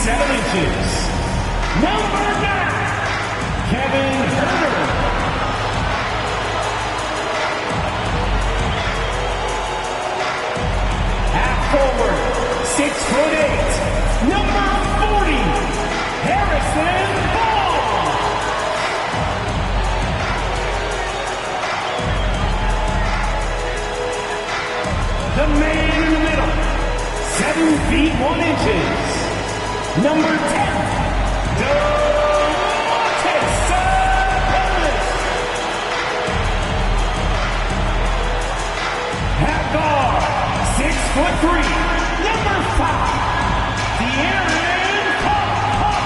7 inches. Number 9, Kevin Herter. Half forward, 6'8", number 40, Harrison Ball. The man in the middle, 7 feet 1 inches, number 10, At guard, 6'3", number 5, De'Aaron Fox.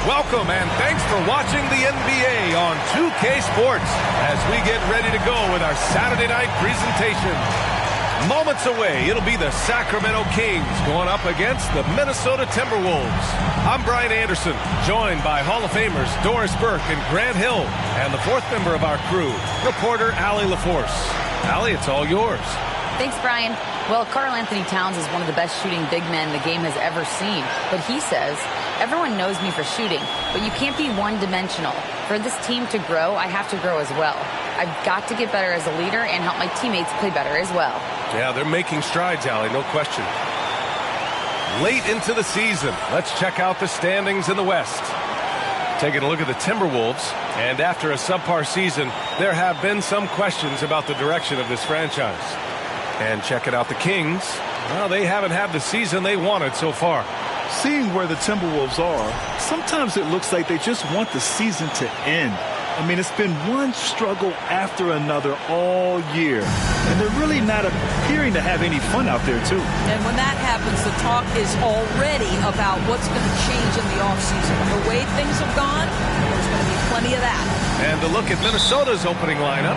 Welcome and thanks for watching the NBA on 2K Sports as we get ready to go with our Saturday night presentation. Moments away, it'll be the Sacramento Kings going up against the Minnesota Timberwolves. I'm Brian Anderson, joined by Hall of Famers Doris Burke and Grant Hill, and the fourth member of our crew, reporter Allie LaForce. Allie, it's all yours. Thanks, Brian. Well, Karl Anthony Towns is one of the best shooting big men the game has ever seen. But he says, everyone knows me for shooting, but you can't be one-dimensional. For this team to grow, I have to grow as well. I've got to get better as a leader and help my teammates play better as well. Yeah, they're making strides, Allie, no question. Late into the season, let's check out the standings in the West. Taking a look at the Timberwolves, and after a subpar season, there have been some questions about the direction of this franchise. And checking out the Kings, well, they haven't had the season they wanted so far. Seeing where the Timberwolves are, sometimes it looks like they just want the season to end. I mean, it's been one struggle after another all year. And they're really not appearing to have any fun out there, too. And when that happens, the talk is already about what's going to change in the offseason. The way things have gone, there's going to be plenty of that. And to look at Minnesota's opening lineup,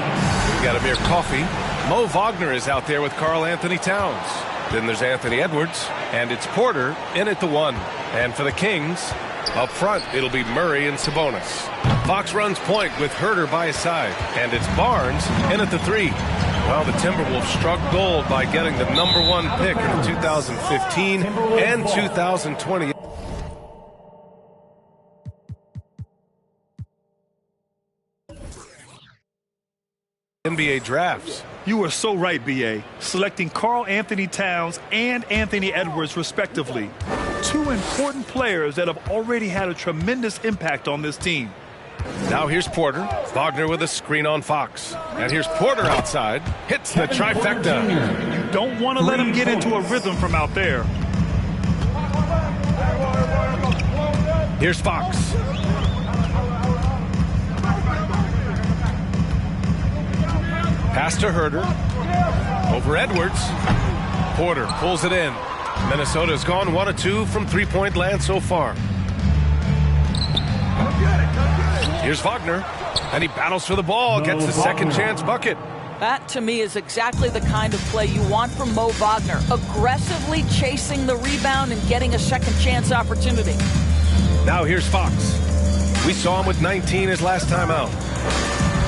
we've got Amir Coffey. Mo Wagner is out there with Karl Anthony Towns. Then there's Anthony Edwards, and it's Porter in at the 1. And for the Kings, up front, it'll be Murray and Sabonis. Fox runs point with Herter by his side, and it's Barnes in at the 3. Well, the Timberwolves struck gold by getting the #1 pick in the 2015 and 2020 NBA drafts. You are so right, B.A. Selecting Karl Anthony Towns and Anthony Edwards, respectively. Two important players that have already had a tremendous impact on this team. Now here's Porter. Wagner with a screen on Fox. And here's Porter outside. Hits the trifecta. You don't want to let him get into a rhythm from out there. Here's Fox. Pass to Herter. Over Edwards. Porter pulls it in. Minnesota's gone 1 of 2 from three-point land so far. Here's Wagner. And he battles for the ball. Gets the second chance bucket. That, to me, is exactly the kind of play you want from Mo Wagner. Aggressively chasing the rebound and getting a second chance opportunity. Now here's Fox. We saw him with 19 his last time out.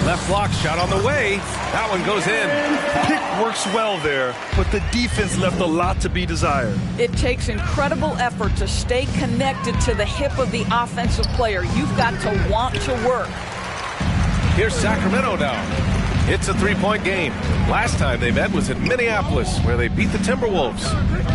Left block shot on the way. That one goes in. Pick works well there, but the defense left a lot to be desired. It takes incredible effort to stay connected to the hip of the offensive player. You've got to want to work. Here's Sacramento now. It's a three-point game. Last time they met was at Minneapolis, where they beat the Timberwolves.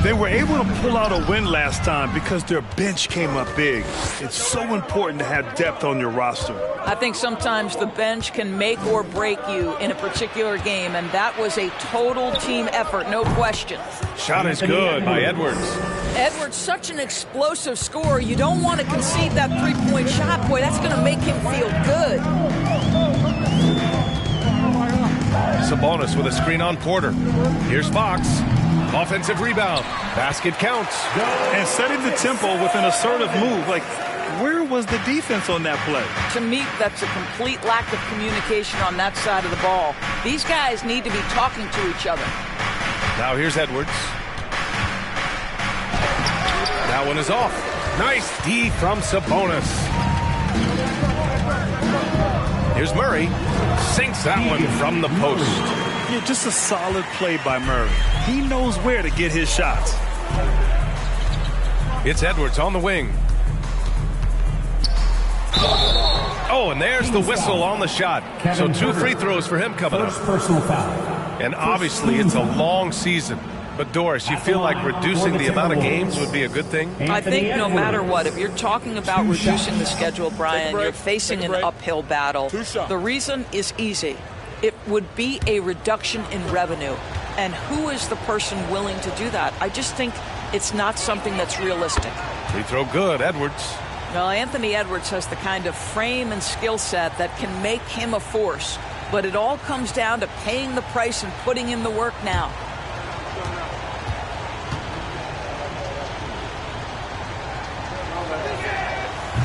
They were able to pull out a win last time because their bench came up big. It's so important to have depth on your roster. I think sometimes the bench can make or break you in a particular game, and that was a total team effort, no question. Shot is good by Edwards. Edwards, such an explosive scorer. You don't want to concede that three-point shot. Boy, that's going to make him feel good. Sabonis with a screen on Porter. Here's Fox. Offensive rebound. Basket counts. And setting the tempo with an assertive move. Like, where was the defense on that play? To me, that's a complete lack of communication on that side of the ball. These guys need to be talking to each other. Now here's Edwards. That one is off. Nice D from Sabonis. Here's Murray. Sinks that one from the post. Yeah, just a solid play by Murray. He knows where to get his shots. It's Edwards on the wing. Oh, and there's the whistle on the shot. So 2 free throws for him coming up. Personal foul. And obviously it's a long season. But Doris, you feel like reducing the amount of games would be a good thing? I think no matter what, if you're talking about reducing the schedule, Brian, you're facing an uphill battle. The reason is easy. It would be a reduction in revenue. And who is the person willing to do that? I just think it's not something that's realistic. Free throw good, Edwards. Well, Anthony Edwards has the kind of frame and skill set that can make him a force. But it all comes down to paying the price and putting in the work now.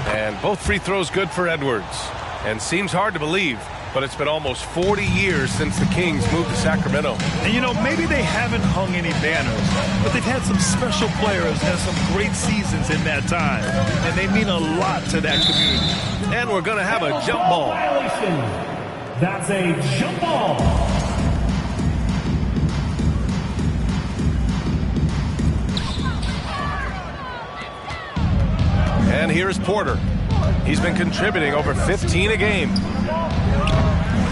And both free throws good for Edwards. And seems hard to believe, but it's been almost 40 years since the Kings moved to Sacramento. And, you know, maybe they haven't hung any banners, but they've had some special players and some great seasons in that time. And they mean a lot to that community. And we're going to have a jump ball. Violation. That's a jump ball. And here's Porter. He's been contributing over 15 a game.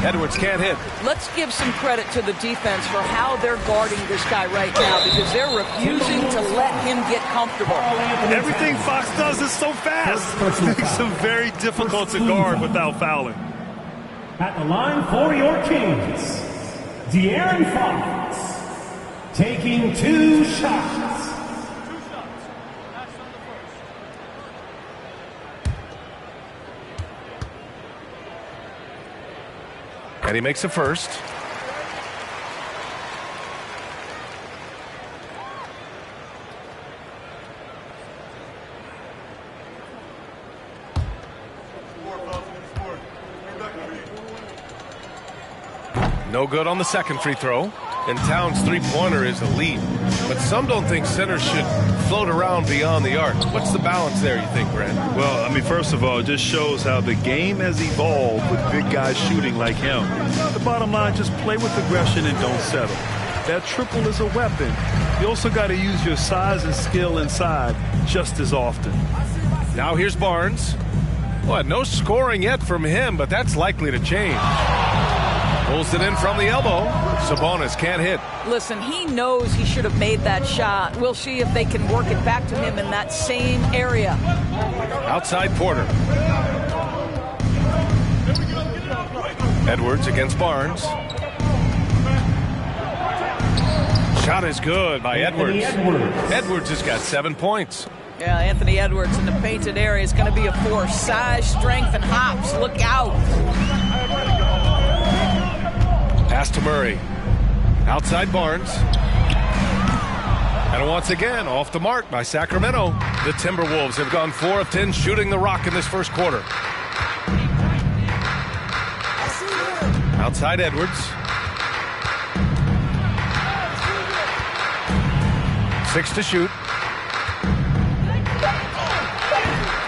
Edwards can't hit. Let's give some credit to the defense for how they're guarding this guy right now, because they're refusing to let him get comfortable. Everything Fox does is so fast. It makes him very difficult to guard without fouling. At the line for your Kings, De'Aaron Fox taking 2 shots. And he makes a first. No good on the second free throw. And Towns' three-pointer is elite. But some don't think centers should float around beyond the arc. What's the balance there, you think, Brad? Well, I mean, first of all, it just shows how the game has evolved with big guys shooting like him. The bottom line, just play with aggression and don't settle. That triple is a weapon. You also got to use your size and skill inside just as often. Now here's Barnes. Well, no scoring yet from him, but that's likely to change. Pulls it in from the elbow. Sabonis can't hit. Listen, he knows he should have made that shot. We'll see if they can work it back to him in that same area. Outside Porter. Edwards against Barnes. Shot is good by Edwards. Edwards has got 7 points. Yeah, Anthony Edwards in the painted area is going to be a force. Size, strength, and hops. Look out. Pass to Murray. Outside Barnes. And once again, off the mark by Sacramento. The Timberwolves have gone 4 of 10 shooting the rock in this first quarter. Outside Edwards. 6 to shoot.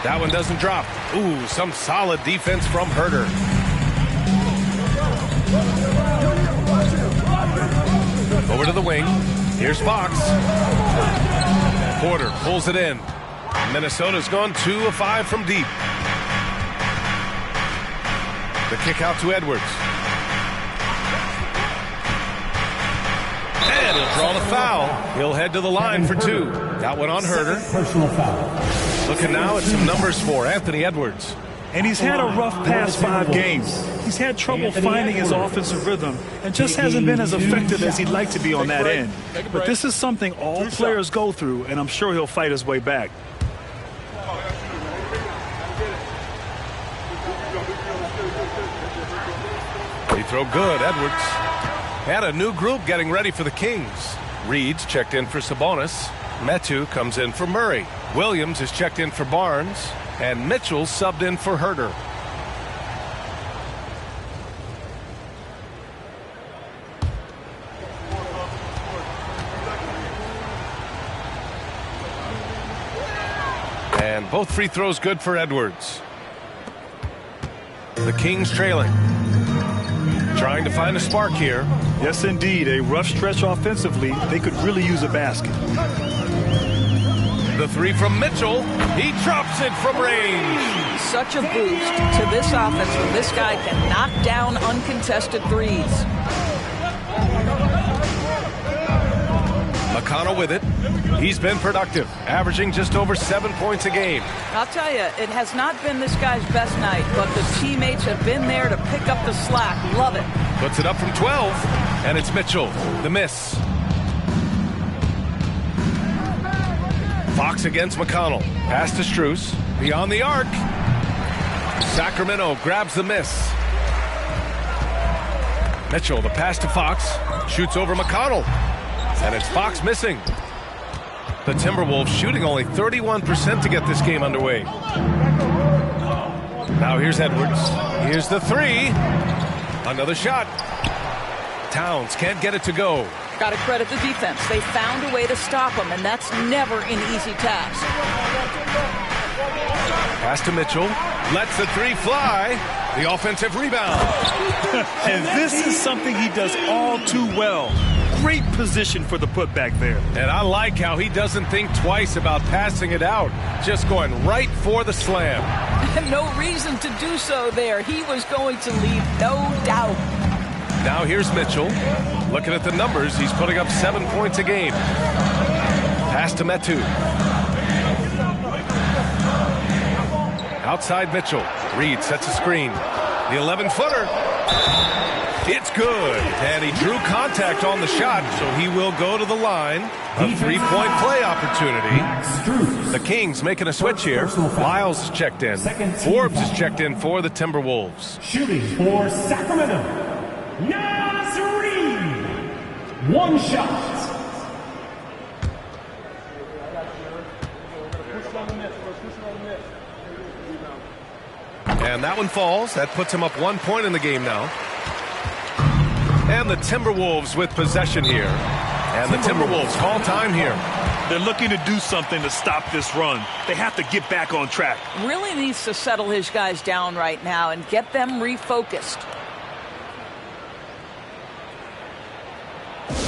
That one doesn't drop. Ooh, some solid defense from Herter. Over to the wing. Here's Fox. Porter pulls it in. Minnesota's gone 2 of 5 from deep. The kick out to Edwards. And he'll draw the foul. He'll head to the line for 2. That one on Herter. Personal foul. Looking now at some numbers for Anthony Edwards. And he's had a rough past 5 games. He's had trouble finding his offensive rhythm and just hasn't been as effective as he'd like to be on that end. But this is something all players go through, and I'm sure he'll fight his way back. Free throw good, Edwards. And a new group getting ready for the Kings. Reed's checked in for Sabonis. Metu comes in for Murray. Williams is checked in for Barnes. And Mitchell subbed in for Herter. And both free throws good for Edwards. The Kings trailing. Trying to find a spark here. Yes, indeed. A rough stretch offensively. They could really use a basket. The three from Mitchell. He drops it from range. Such a boost to this offense when this guy can knock down uncontested threes. McConnell with it. He's been productive, averaging just over 7 points a game. I'll tell you, it has not been this guy's best night, but the teammates have been there to pick up the slack. Love it. Puts it up from 12, and it's Mitchell. The miss. Fox against McConnell. Pass to Strus. Beyond the arc. Sacramento grabs the miss. Mitchell, the pass to Fox. Shoots over McConnell. And it's Fox missing. The Timberwolves shooting only 31% to get this game underway. Now here's Edwards. Here's the three. Another shot. Towns can't get it to go. Got to credit the defense. They found a way to stop him, and that's never an easy task. Pass to Mitchell. Lets the three fly. The offensive rebound. And this is something he does all too well. Great position for the putback there. And I like how he doesn't think twice about passing it out. Just going right for the slam. No reason to do so there. He was going to leave, no doubt. Now here's Mitchell. Looking at the numbers, he's putting up 7 points a game. Pass to Metu. Outside Mitchell. Reed sets a screen. The 11-footer. It's good. And he drew contact on the shot, so he will go to the line. A three-point play opportunity. The Kings making a switch here. Lyles is checked in. Forbes is checked in for the Timberwolves. Shooting for Sacramento, Nazarene. One shot. And that one falls. That puts him up 1 point in the game now. And the Timberwolves with possession here. And the Timberwolves call time here. They're looking to do something to stop this run. They have to get back on track. Really needs to settle his guys down right now and get them refocused.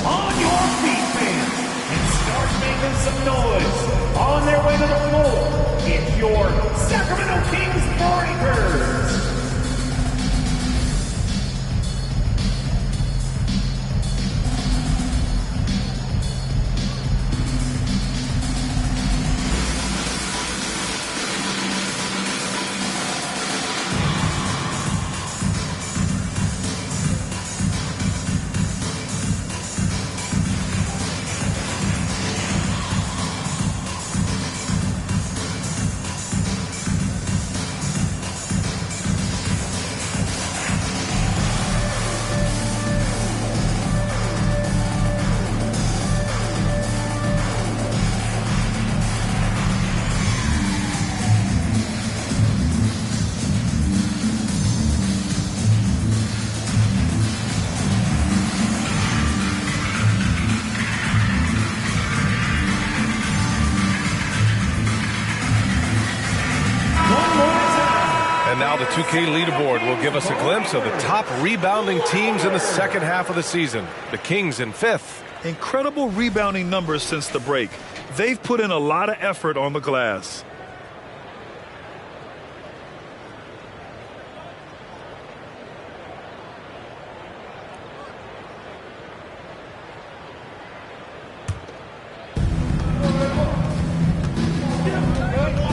On your feet, fans, and start making some noise. On their way to the floor, it's your Sacramento Kings Breakers. Now the 2K leaderboard will give us a glimpse of the top rebounding teams in the second half of the season. The Kings in 5th. Incredible rebounding numbers since the break. They've put in a lot of effort on the glass.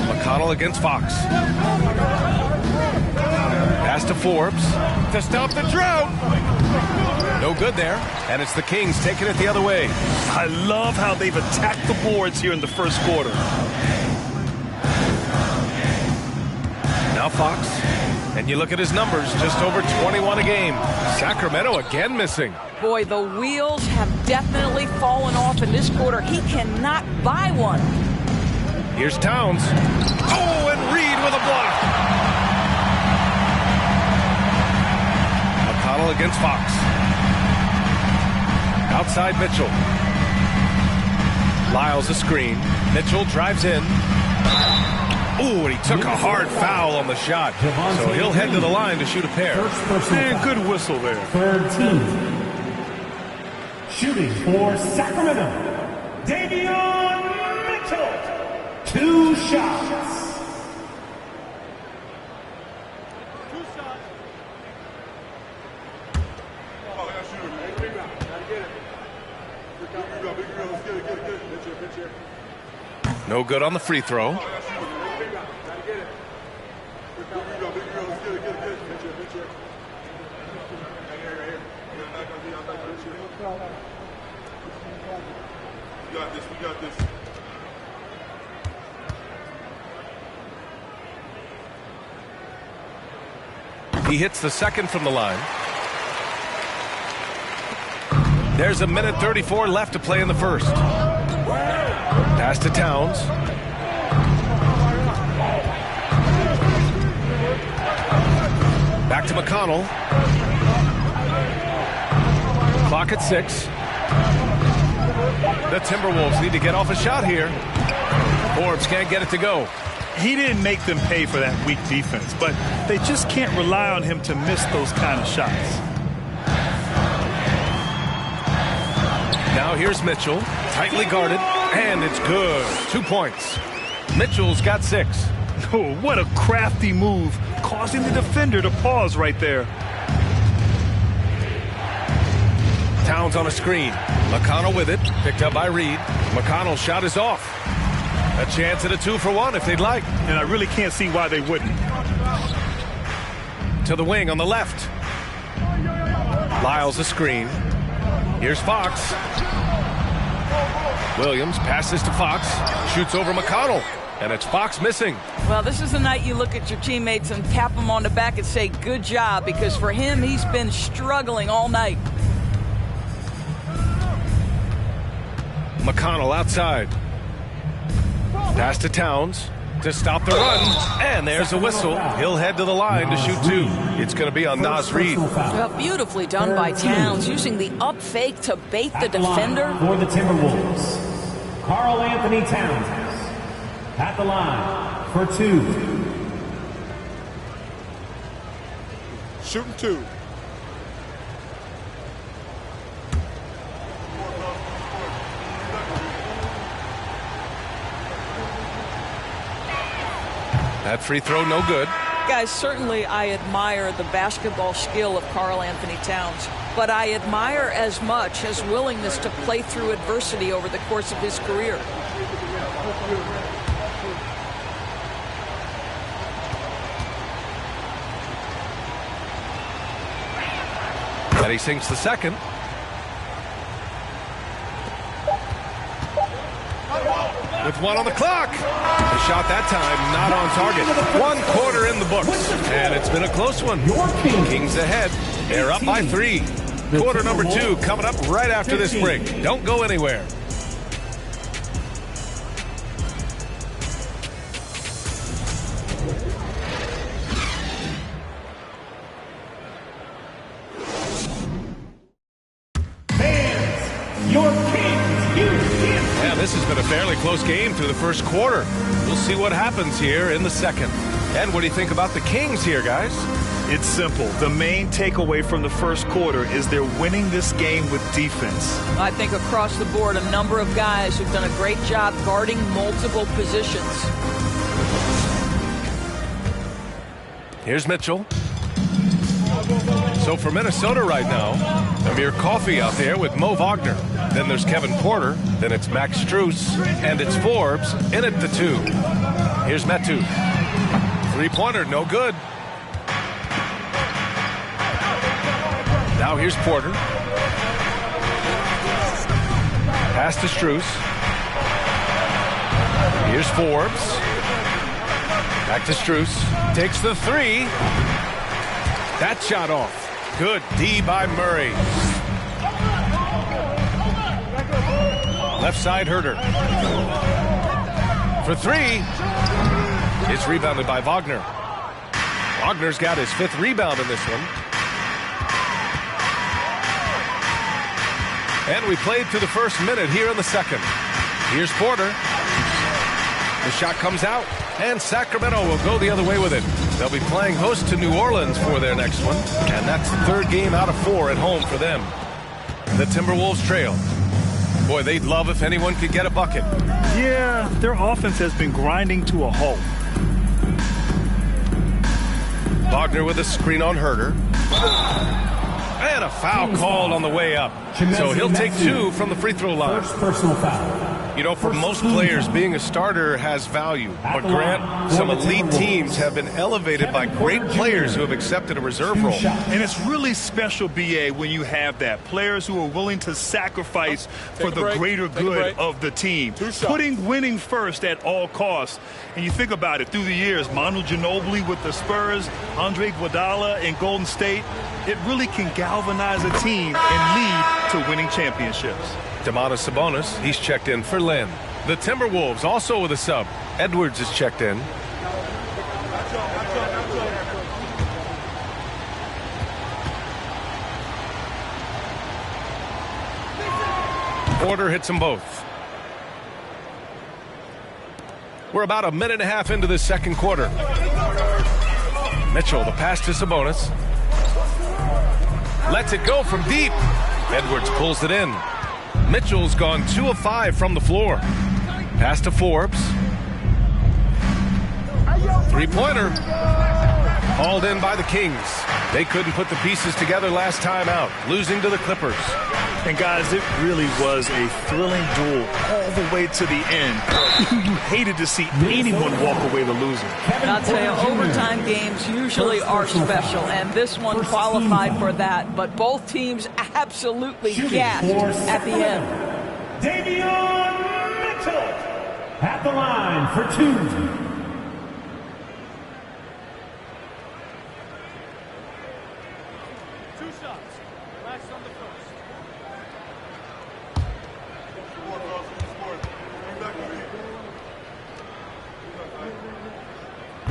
McConnell against Fox. Pass to Forbes to stop the drought. No good there. And it's the Kings taking it the other way. I love how they've attacked the boards here in the first quarter. Now Fox. And you look at his numbers, just over 21 a game. Sacramento again missing. Boy, the wheels have definitely fallen off in this quarter. He cannot buy one. Here's Towns. Oh, and Reed with a block. McConnell against Fox. Outside Mitchell. Lyles a screen. Mitchell drives in. Ooh, and he took a hard foul on the shot. So he'll head to the line to shoot a pair. Man, good whistle there. Third team. Shooting for Sacramento, Davion Mitchell. 2 shots. No good on the free throw. We got this. He hits the second from the line. There's a minute 34 left to play in the first. Pass to Towns. Back to McConnell. Clock at 6. The Timberwolves need to get off a shot here. Forbes can't get it to go. He didn't make them pay for that weak defense, but they just can't rely on him to miss those kind of shots. Now here's Mitchell, tightly guarded, and it's good. 2 points. Mitchell's got 6. Oh, what a crafty move, causing the defender to pause right there. Towns on a screen. McConnell with it, picked up by Reed. McConnell's shot is off. A chance at a 2-for-1 if they'd like. And I really can't see why they wouldn't. To the wing on the left. Lyles a screen. Here's Fox. Williams passes to Fox. Shoots over McConnell. And it's Fox missing. Well, this is the night you look at your teammates and tap them on the back and say, good job, because for him, he's been struggling all night. McConnell outside. Pass to Towns to stop the run. And there's a whistle. He'll head to the line to shoot 2. It's going to be on Naz Reid. Well, beautifully done by Towns, using the up fake to bait the defender. For the Timberwolves, Karl Anthony Towns at the line for 2. Shooting 2. That free throw no good. Guys, certainly I admire the basketball skill of Karl Anthony Towns, but I admire as much his willingness to play through adversity over the course of his career. And he sinks the second. With 1 on the clock. The shot that time not on target. 1 quarter in the books. And it's been a close one. Kings ahead. They're up by 3. Quarter number 2 coming up right after this break. Don't go anywhere. Your Kings, Houston. Yeah, this has been a fairly close game through the first quarter. We'll see what happens here in the second. And what do you think about the Kings here, guys? It's simple. The main takeaway from the first quarter is they're winning this game with defense. I think across the board, a number of guys who've done a great job guarding multiple positions. Here's Mitchell. So for Minnesota right now, Amir Coffey out there with Mo Wagner. Then there's Kevin Porter. Then it's Max Strus. And it's Forbes in at the 2. Here's Metu. 3-pointer, no good. Now here's Porter. Pass to Strus. Here's Forbes. Back to Strus. Takes the 3. That shot off. Good D by Murray. Left side Herter. For 3. It's rebounded by Wagner. Wagner's got his 5th rebound in this one. And we played through the first minute here in the second. Here's Porter. The shot comes out, and Sacramento will go the other way with it. They'll be playing host to New Orleans for their next one, and that's the third game out of 4 at home for them. The Timberwolves trail. Boy, they'd love if anyone could get a bucket. Yeah, their offense has been grinding to a halt. Wagner with a screen on Herter. And a foul called on the way up. So he'll take 2 from the free throw line. First personal foul. You know, for most players, being a starter has value. But Grant, some elite teams have been elevated by great players who have accepted a reserve role. And it's really special, B.A., when you have that. Players who are willing to sacrifice for the greater good of the team. Putting winning first at all costs. And you think about it, through the years, Manu Ginobili with the Spurs, Andre Iguodala in Golden State, it really can galvanize a team and lead to winning championships. Domantas Sabonis, he's checked in for Lynn. The Timberwolves also with a sub. Edwards is checked in. Porter hits them both. We're about a minute and a half into this second quarter. Mitchell, the pass to Sabonis. Lets it go from deep. Edwards pulls it in. Mitchell's gone 2 of 5 from the floor. Pass to Forbes. Three-pointer. Hauled in by the Kings. They couldn't put the pieces together last time out, losing to the Clippers. And guys, it really was a thrilling duel all the way to the end. You hated to see anyone walk away the loser. And I'll tell you, overtime games usually are special, and this one qualified for that. But both teams absolutely gassed at the end. Davion Mitchell at the line for 2.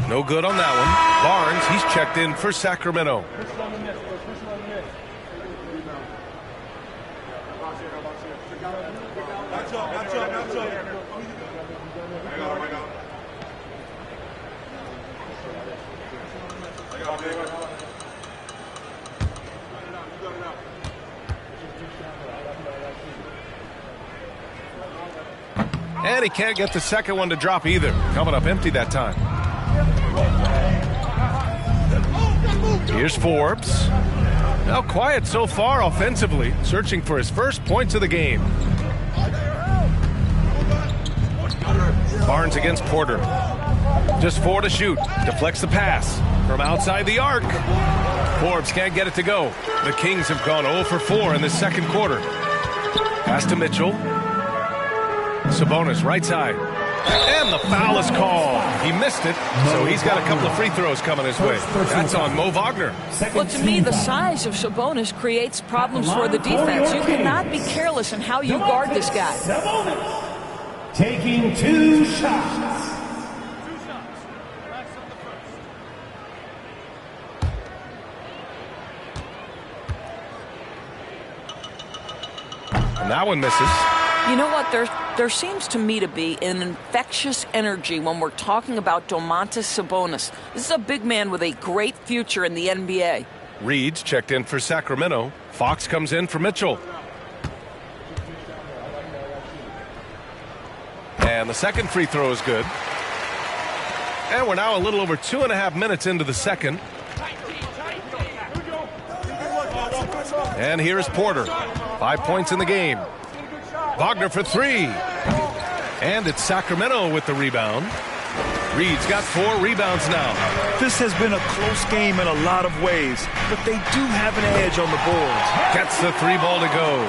No good on that one. Barnes, he's checked in for Sacramento. And he can't get the second one to drop either. Coming up empty that time. Here's Forbes. Now quiet so far offensively, searching for his first points of the game. Barnes against Porter. Just 4 to shoot. Deflects the pass from outside the arc. Forbes can't get it to go. The Kings have gone 0 for 4 in the second quarter. Pass to Mitchell. Sabonis right side. And the foul is called. He missed it, so he's got a couple of free throws coming his way. That's on Mo Wagner. Well, to me, the size of Sabonis creates problems for the defense. You cannot be careless in how you guard this guy. Sabonis taking 2 shots. And that one misses. You know what? There seems to me to be an infectious energy when we're talking about Domantas Sabonis. This is a big man with a great future in the NBA. Reed's checked in for Sacramento. Fox comes in for Mitchell. And the second free throw is good. And we're now a little over 2.5 minutes into the second. And here's Porter. 5 points in the game. Wagner for 3. And it's Sacramento with the rebound. Reed's got 4 rebounds now. This has been a close game in a lot of ways, but they do have an edge on the boards. Gets the 3 ball to go.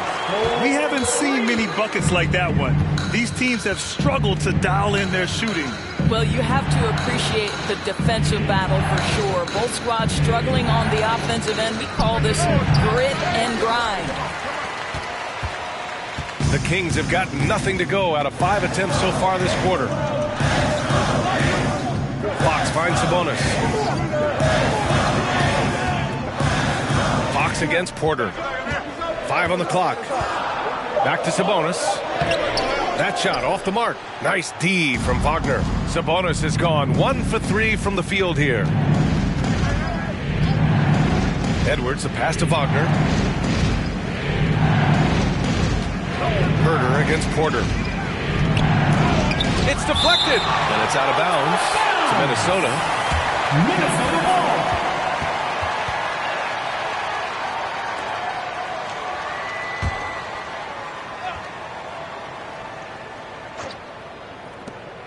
We haven't seen many buckets like that one. These teams have struggled to dial in their shooting. Well, you have to appreciate the defensive battle for sure. Both squads struggling on the offensive end. We call this grit and grind. The Kings have got nothing to go out of 5 attempts so far this quarter. Fox finds Sabonis. Fox against Porter. 5 on the clock. Back to Sabonis. That shot off the mark. Nice D from Wagner. Sabonis has gone 1 for 3 from the field here. Edwards, a pass to Wagner. Herder against Porter. It's deflected, and it's out of bounds to Minnesota. Minnesota ball.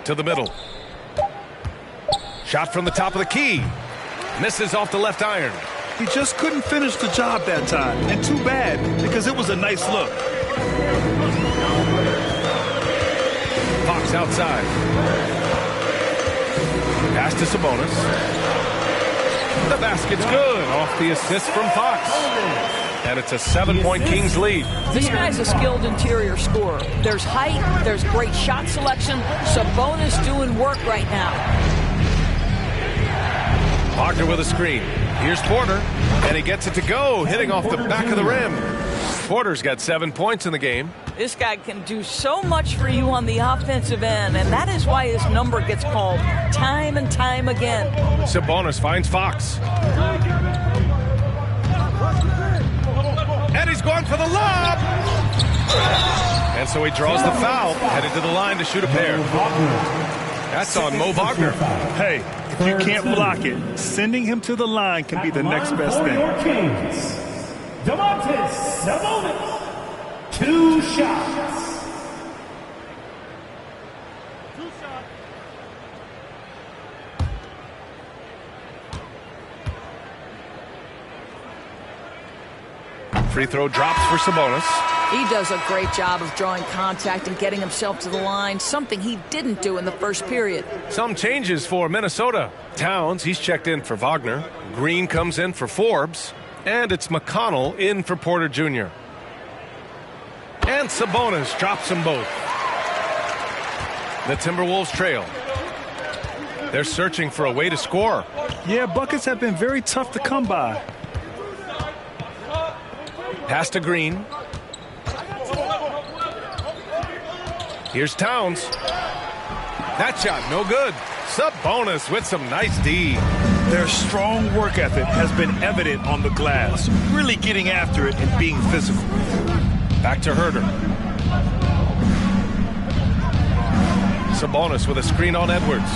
To the middle. Shot from the top of the key. Misses off the left iron. He just couldn't finish the job that time, and too bad, because it was a nice look. Fox outside. Pass to Sabonis. The basket's good off the assist from Fox. And it's a 7-point Kings lead. This guy's a skilled interior scorer. There's height, there's great shot selection. Sabonis doing work right now. Wagner with a screen. Here's Porter, and he gets it to go, hitting off the back of the rim. Porter's got 7 points in the game. This guy can do so much for you on the offensive end, and that is why his number gets called time and time again. Sabonis finds Fox. And he's going for the lob. And so he draws the foul, headed to the line to shoot a pair. That's on Mo Wagner. Hey, if you can't block it, sending him to the line can be the next best thing. Kings. Domantas Sabonis. 2 shots. Free throw drops for Sabonis. He does a great job of drawing contact and getting himself to the line, something he didn't do in the first period. Some changes for Minnesota. Towns, he's checked in for Wagner. Green comes in for Forbes. And it's McConnell in for Porter Jr. And Sabonis drops them both. The Timberwolves trail. They're searching for a way to score. Yeah, buckets have been very tough to come by. Pass to Green. Here's Towns. That shot, no good. Sabonis with some nice D. Their strong work ethic has been evident on the glass, really getting after it and being physical. Back to Herder. Sabonis with a screen on Edwards.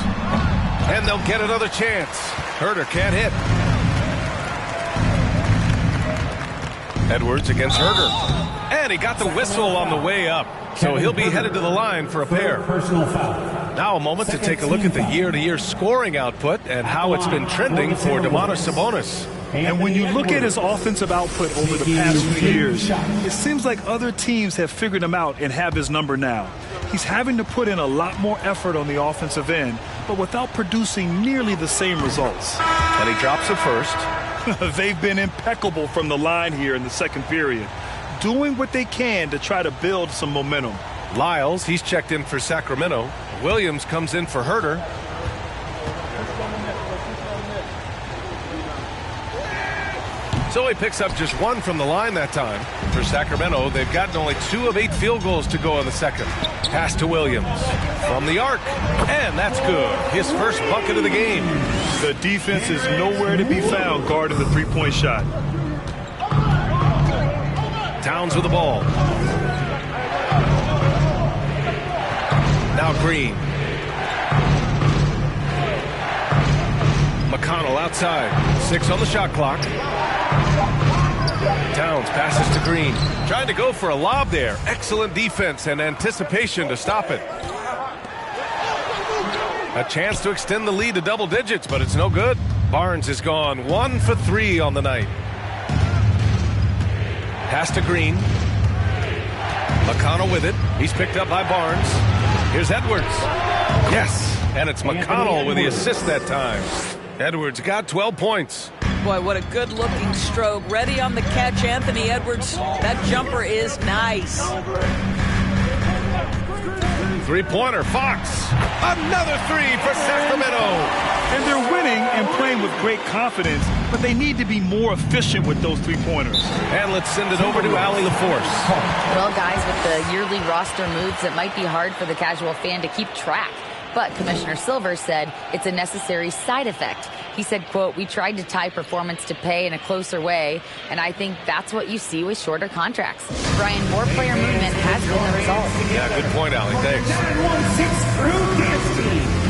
And they'll get another chance. Herder can't hit. Edwards against Herder. And he got the whistle on the way up. So he'll be headed to the line for a pair. Personal foul. Now a moment to take a look at the year-to-year scoring output and how it's been trending for Domantas Sabonis. And when you look at his offensive output over the past few years, it seems like other teams have figured him out and have his number now. He's having to put in a lot more effort on the offensive end, but without producing nearly the same results. And he drops it first. They've been impeccable from the line here in the second period, doing what they can to try to build some momentum. Lyles, he's checked in for Sacramento. Williams comes in for Herder. So he picks up just 1 from the line that time. For Sacramento, they've gotten only 2 of 8 field goals to go in the second. Pass to Williams from the arc, and that's good. His first bucket of the game. The defense is nowhere to be found guarding the three-point shot. Towns with the ball. Now Green. McConnell outside. 6 on the shot clock. Towns passes to Green. Trying to go for a lob there. Excellent defense and anticipation to stop it. A chance to extend the lead to double digits, but it's no good. Barnes has gone 1 for 3 on the night. Pass to Green. McConnell with it. He's picked up by Barnes. Here's Edwards. Yes, and it's McConnell with the assist that time. Edwards got 12 points. Boy, what a good-looking stroke. Ready on the catch, Anthony Edwards. That jumper is nice. Three-pointer, Fox. Another 3 for Sacramento. And they're winning and playing with great confidence, but they need to be more efficient with those three-pointers. And let's send it over to Allie LaForce. Well, guys, with the yearly roster moves, it might be hard for the casual fan to keep track. But Commissioner Silver said it's a necessary side effect. He said, quote, "We tried to tie performance to pay in a closer way, and I think that's what you see with shorter contracts." Brian, more player movement has been the result. Yeah, good point, Allie. Thanks. 916 Crew Dance Team.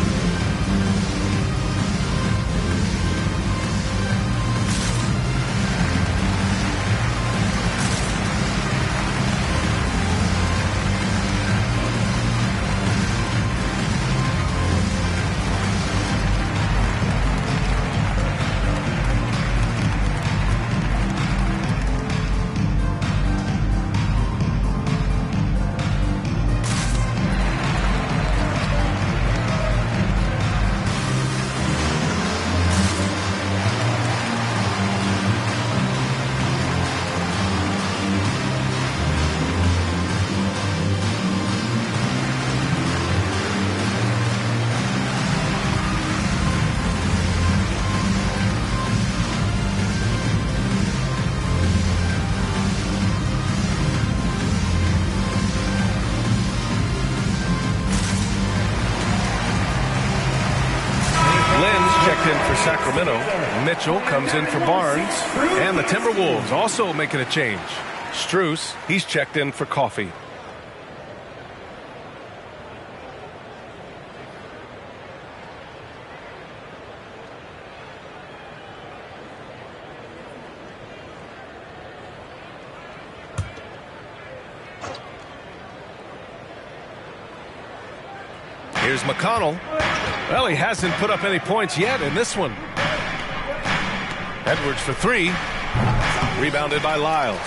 In for Sacramento. Mitchell comes in for Barnes. And the Timberwolves also making a change. Strus, he's checked in for Coffee. Here's McConnell. Well, he hasn't put up any points yet in this one. Edwards for three. Rebounded by Lyles.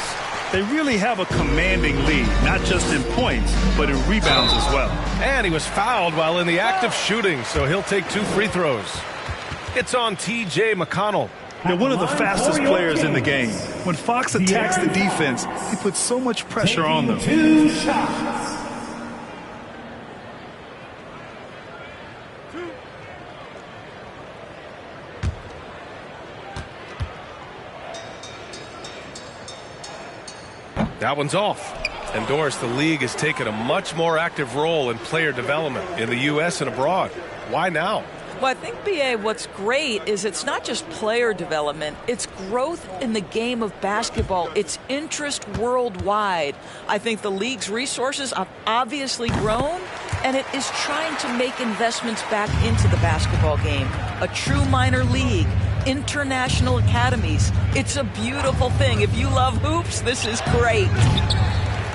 They really have a commanding lead, not just in points, but in rebounds as well. And he was fouled while in the act of shooting, so he'll take 2 free throws. It's on T.J. McConnell. They're one of the fastest players in the game. When Fox attacks the defense, he puts so much pressure on them. 2 shots. That one's off. And Doris, the league has taken a much more active role in player development in the U.S. and abroad. Why now? Well, I think, B.A., what's great is it's not just player development. It's growth in the game of basketball. It's interest worldwide. I think the league's resources have obviously grown, and it is trying to make investments back into the basketball game. A true minor league. International academies. It's a beautiful thing. If you love hoops, this is great.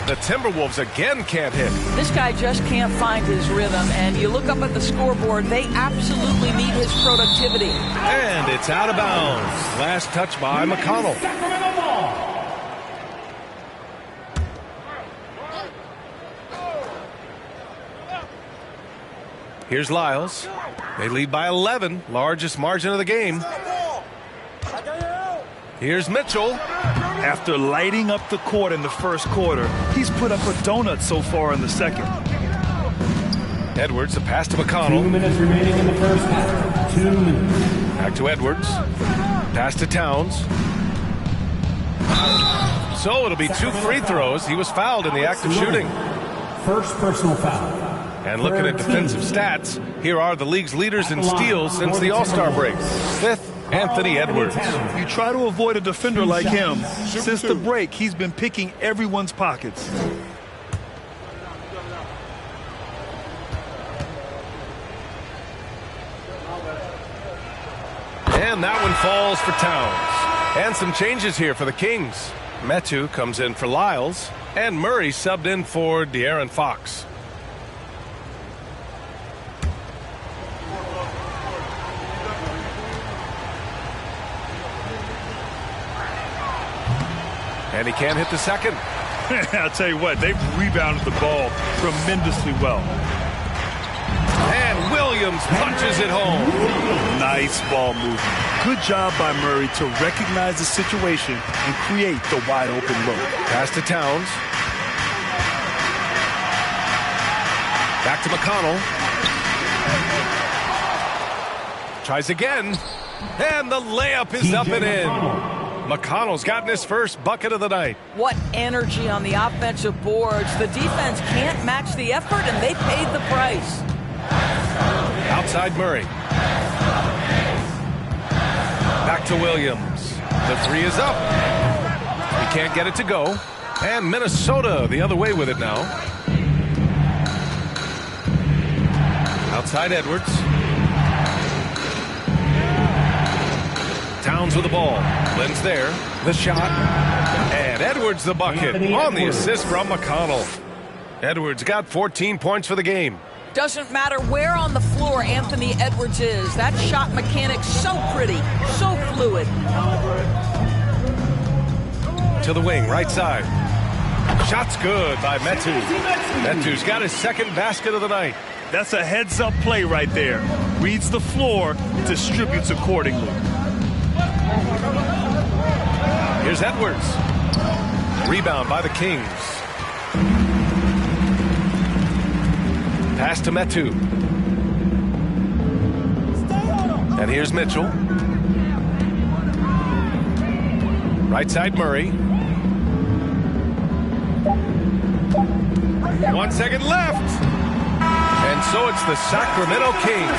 The Timberwolves again can't hit. This guy just can't find his rhythm, and you look up at the scoreboard, they absolutely need his productivity. And it's out of bounds. Last touch by McConnell. Here's Lyles. They lead by 11, largest margin of the game. Here's Mitchell. After lighting up the court in the first quarter, he's put up a donut so far in the second. Edwards, the pass to McConnell. 2 minutes remaining in the first half. 2 minutes. Back to Edwards. Pass to Towns. So it'll be 2 free throws. He was fouled in the act of shooting. First personal foul. And looking at defensive stats, here are the league's leaders in steals since the All-Star break. 5th, Anthony Edwards. You try to avoid a defender like him. Since the break, he's been picking everyone's pockets. And that one falls for Towns. And some changes here for the Kings. Metu comes in for Lyles, and Murray subbed in for De'Aaron Fox. And he can't hit the second. I'll tell you what, they've rebounded the ball tremendously well. And Williams punches it home. Nice ball movement. Good job by Murray to recognize the situation and create the wide open look. Pass to Towns. Back to McConnell. Tries again. And the layup is up and in. McConnell's gotten his first bucket of the night. What energy on the offensive boards. The defense can't match the effort, and they paid the price. Outside Murray. Back to Williams. The three is up. He can't get it to go. And Minnesota the other way with it now. Outside Edwards. Towns with the ball. Lynn's there. The shot. And Edwards the bucket on the assist from McConnell. Edwards got 14 points for the game. Doesn't matter where on the floor Anthony Edwards is. That shot mechanic's so pretty, so fluid. To the wing, right side. Shot's good by Metu. Metu's got his second basket of the night. That's a heads-up play right there. Reads the floor, distributes accordingly. Here's Edwards. Rebound by the Kings. Pass to Metu. And here's Mitchell. Right side Murray. 1 second left. And so it's the Sacramento Kings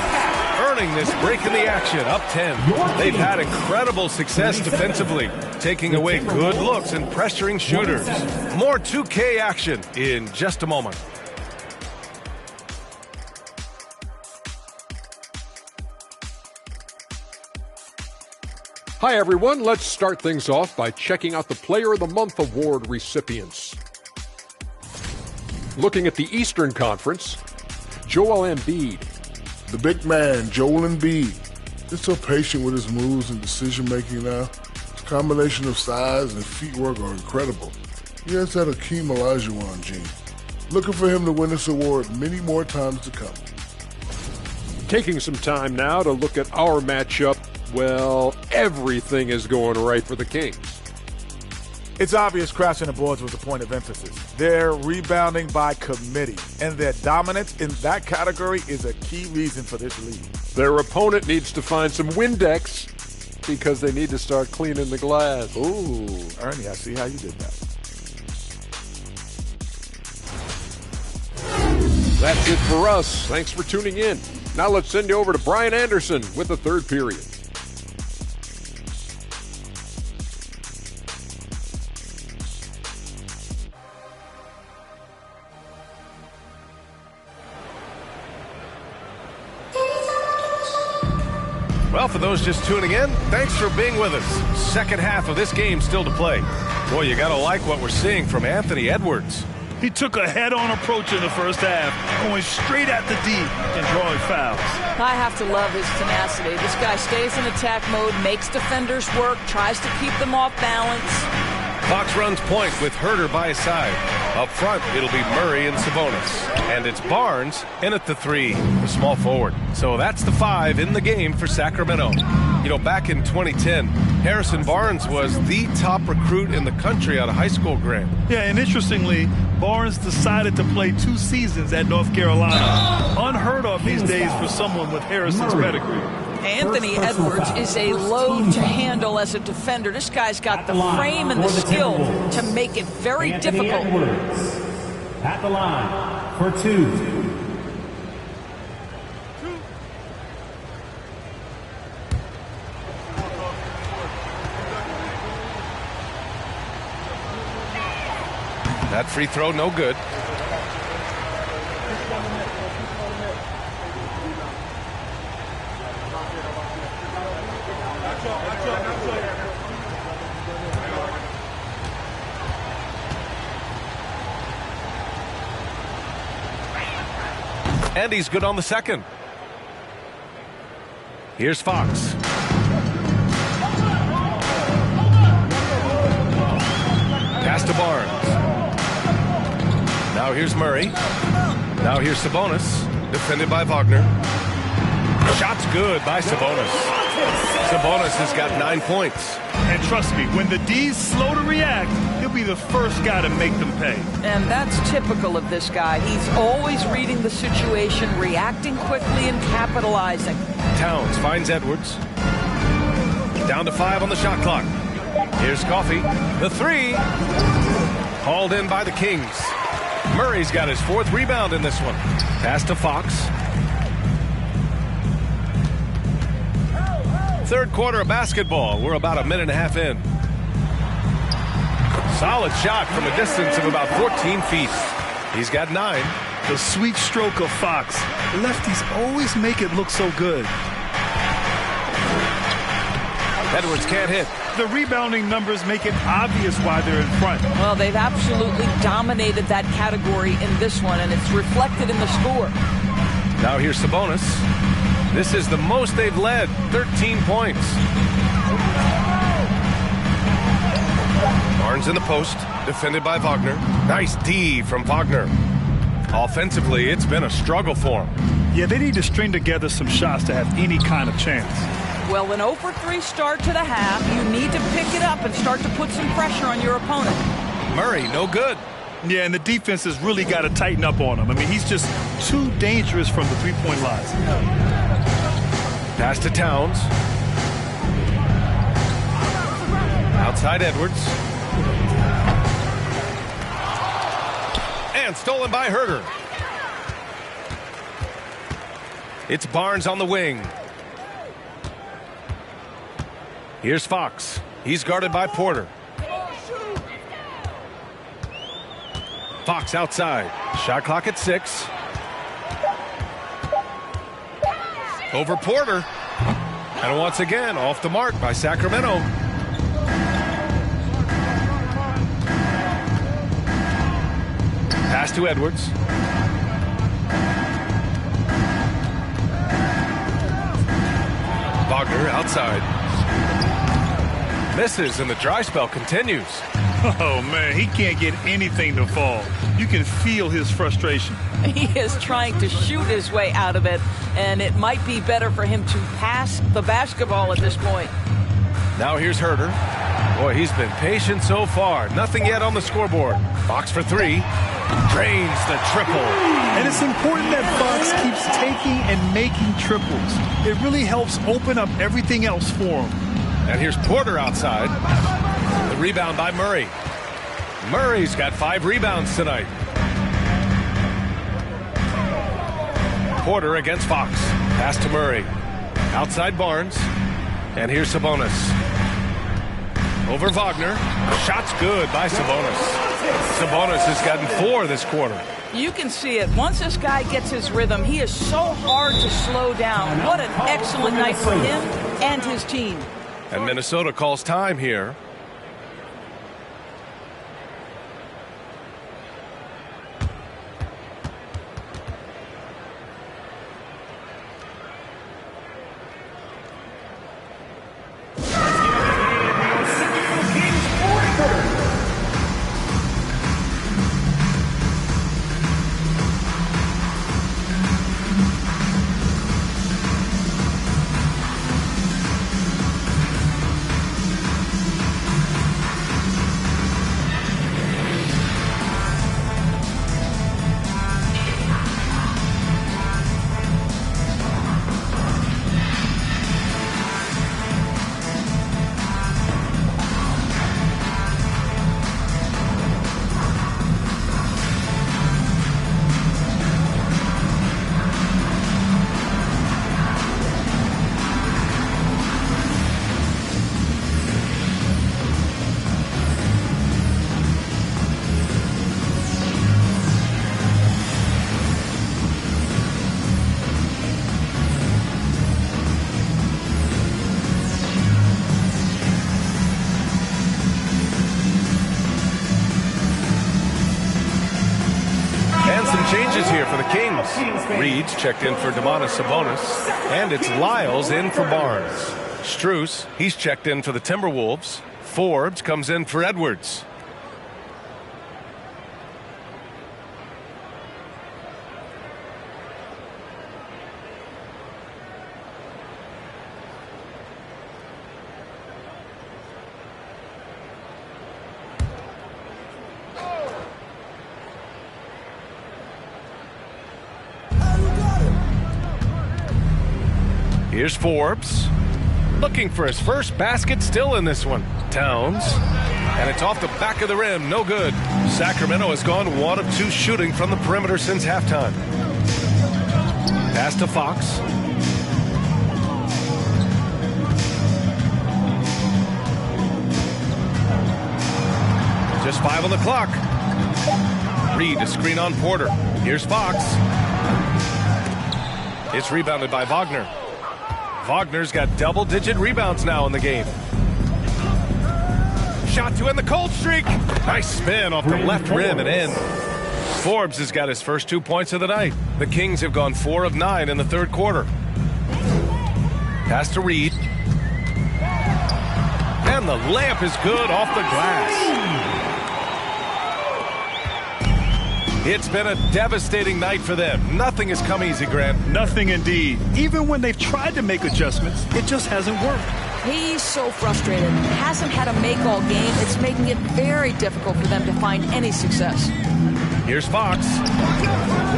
earning this break in the action, up 10. They've had incredible success defensively, taking away good looks and pressuring shooters. More 2K action in just a moment. Hi, everyone. Let's start things off by checking out the Player of the Month award recipients. Looking at the Eastern Conference, Joel Embiid. The big man, Joel Embiid. He's so patient with his moves and decision-making now. His combination of size and feet work are incredible. He has had Hakeem Olajuwon gene. Looking for him to win this award many more times to come. Taking some time now to look at our matchup. Well, everything is going right for the Kings. It's obvious crashing the boards was the point of emphasis. They're rebounding by committee, and their dominance in that category is a key reason for this lead. Their opponent needs to find some Windex because they need to start cleaning the glass. Ooh, Ernie, I see how you did that. That's it for us. Thanks for tuning in. Now let's send you over to Brian Anderson with the third period. Well, for those just tuning in, thanks for being with us. Second half of this game still to play. Boy, you got to like what we're seeing from Anthony Edwards. He took a head-on approach in the first half, going straight at the D and drawing fouls. I have to love his tenacity. This guy stays in attack mode, makes defenders work, tries to keep them off balance. Fox runs point with Herter by his side. Up front, it'll be Murray and Sabonis. And it's Barnes in at the three, the small forward. So that's the 5 in the game for Sacramento. You know, back in 2010, Harrison Barnes was the top recruit in the country out of high school, Grant. Yeah, and interestingly, Barnes decided to play 2 seasons at North Carolina. Unheard of these days for someone with Harrison's pedigree. Anthony Edwards is a load to handle as a defender. This guy's got the frame and the skill to make it very difficult. Edwards at the line for 2. That free throw, no good. And he's good on the second. Here's Fox. Pass to Barnes. Now here's Murray. Now here's Sabonis. Defended by Wagner. Shot's good by Sabonis. Sabonis has got 9 points. And trust me, when the D's slow to react, he'll be the first guy to make them pay. And that's typical of this guy. He's always reading the situation, reacting quickly, and capitalizing. Towns finds Edwards. Down to 5 on the shot clock. Here's Coffey. The 3. Hauled in by the Kings. Murray's got his 4th rebound in this one. Pass to Fox. Third quarter of basketball. We're about a minute and a half in. Solid shot from a distance of about 14 feet. He's got 9. The sweet stroke of Fox. The lefties always make it look so good. Edwards can't hit. The rebounding numbers make it obvious why they're in front. Well, they've absolutely dominated that category in this one, and it's reflected in the score. Now here's Sabonis. This is the most they've led, 13 points. Barnes in the post, defended by Wagner. Nice D from Wagner. Offensively, it's been a struggle for him. Yeah, they need to string together some shots to have any kind of chance. Well, an 0 for 3 start to the half. You need to pick it up and start to put some pressure on your opponent. Murray, no good. Yeah, and the defense has really got to tighten up on him. I mean, he's just too dangerous from the three-point lines. Pass to Towns. Outside Edwards. And stolen by Herter. It's Barnes on the wing. Here's Fox. He's guarded by Porter. Fox outside. Shot clock at 6. Over Porter. And once again, off the mark by Sacramento. Pass to Edwards. Wagner outside. Misses, and the dry spell continues. Oh, man, he can't get anything to fall. You can feel his frustration. He is trying to shoot his way out of it, and it might be better for him to pass the basketball at this point. Now here's Herter. Boy, he's been patient so far. Nothing yet on the scoreboard. Fox for 3. Drains the triple. And it's important that Fox keeps taking and making triples. It really helps open up everything else for him. And here's Porter outside. The rebound by Murray. Murray's got 5 rebounds tonight. Porter against Fox. Pass to Murray. Outside Barnes. And here's Sabonis. Over Wagner. Shot's good by Sabonis. Sabonis has gotten 4 this quarter. You can see it. Once this guy gets his rhythm, he is so hard to slow down. What an excellent night for him and his team. And Minnesota calls time here. Changes here for the Kings. Reed's checked in for Domantas Sabonis, and it's Lyles in for Barnes. Strus, he's checked in for the Timberwolves. Forbes comes in for Edwards. Here's Forbes. Looking for his first basket, still in this one. Towns. And it's off the back of the rim. No good. Sacramento has gone 1 of 2 shooting from the perimeter since halftime. Pass to Fox. Just 5 on the clock. Reed, a screen on Porter. Here's Fox. It's rebounded by Wagner. Wagner's got double-digit rebounds now in the game. Shot to end the cold streak. Nice spin off the left rim and in. Forbes has got his first 2 points of the night. The Kings have gone 4 of 9 in the third quarter. Pass to Reed. And the layup is good off the glass. It's been a devastating night for them. Nothing has come easy, Grant. Nothing indeed. Even when they've tried to make adjustments, it just hasn't worked. He's so frustrated. Hasn't had a make-all game. It's making it very difficult for them to find any success. Here's Fox.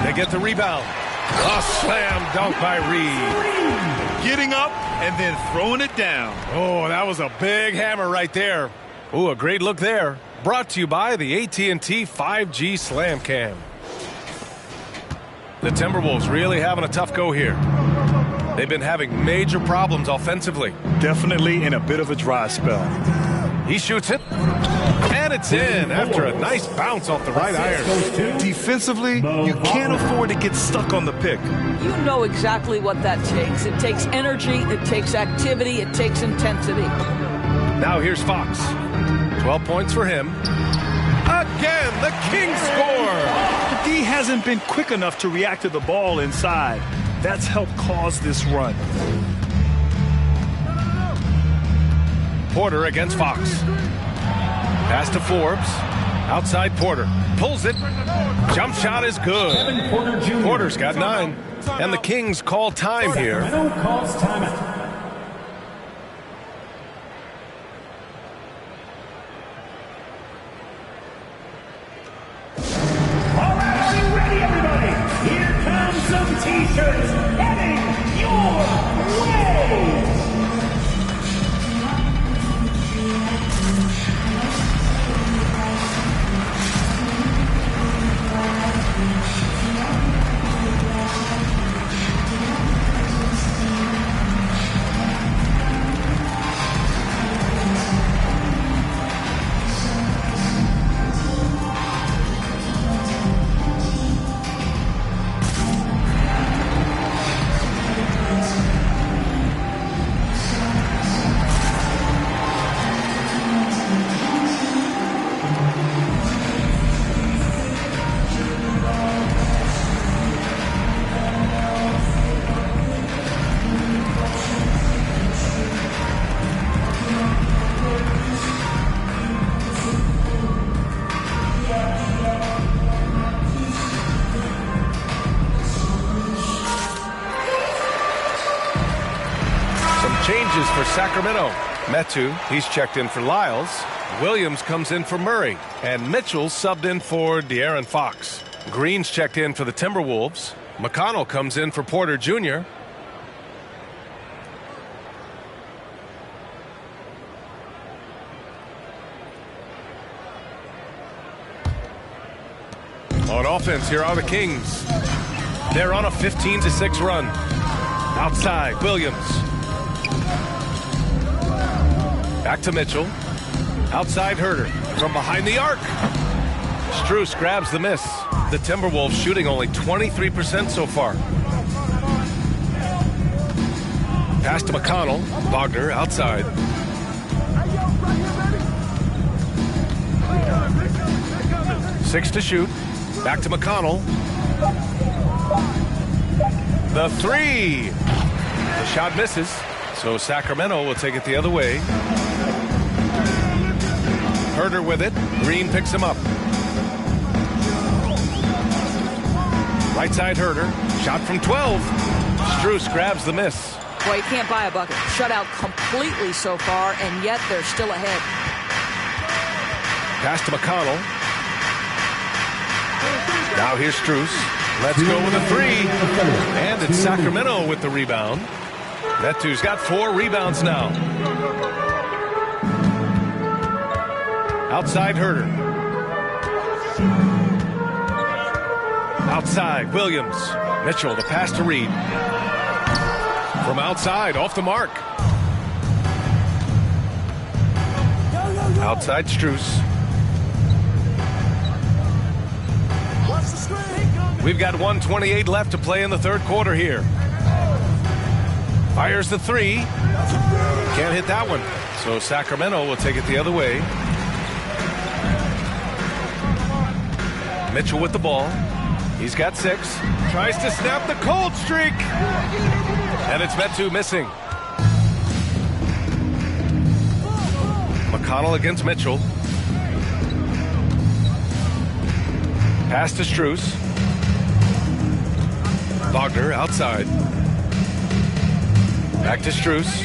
They get the rebound. A slam dunk by Reed. Getting up and then throwing it down. Oh, that was a big hammer right there. Oh, a great look there. Brought to you by the AT&T 5G Slam Cam. The Timberwolves really having a tough go here. They've been having major problems offensively. Definitely in a bit of a dry spell. He shoots it. And it's in after a nice bounce off the right iron. Defensively, you can't afford to get stuck on the pick. You know exactly what that takes. It takes energy, it takes activity, it takes intensity. Now here's Fox. 12 points for him. Again, the Kings score. The D hasn't been quick enough to react to the ball inside. That's helped cause this run. Porter against Fox. Pass to Forbes. Outside Porter. Pulls it. Jump shot is good. Porter's got 9. And the Kings call time here. Calls timeout. Some t-shirts heading your way. Changes for Sacramento. Metu, he's checked in for Lyles. Williams comes in for Murray. And Mitchell subbed in for De'Aaron Fox. Green's checked in for the Timberwolves. McConnell comes in for Porter Jr. On offense, here are the Kings. They're on a 15-6 run. Outside, Williams. Back to Mitchell. Outside Herter. From behind the arc. Strus grabs the miss. The Timberwolves shooting only 23% so far. Pass to McConnell. Wagner outside. Six to shoot. Back to McConnell. The three. The shot misses. So Sacramento will take it the other way. Herter with it. Green picks him up. Right side Herter. Shot from 12. Strus grabs the miss. Boy, you can't buy a bucket. Shut out completely so far, and yet they're still ahead. Pass to McConnell. Now here's Strus. Let's go with a three. And it's Sacramento with the rebound. Metu's got 4 rebounds now. Outside Herter. Outside Williams. Mitchell, the pass to Reed. From outside, off the mark. Outside Strus. We've got 1:28 left to play in the third quarter here. Fires the 3. Can't hit that one. So Sacramento will take it the other way. Mitchell with the ball. He's got 6. Tries to snap the cold streak. And it's Metu missing. McConnell against Mitchell. Pass to Strus. Wagner outside. Back to Strus.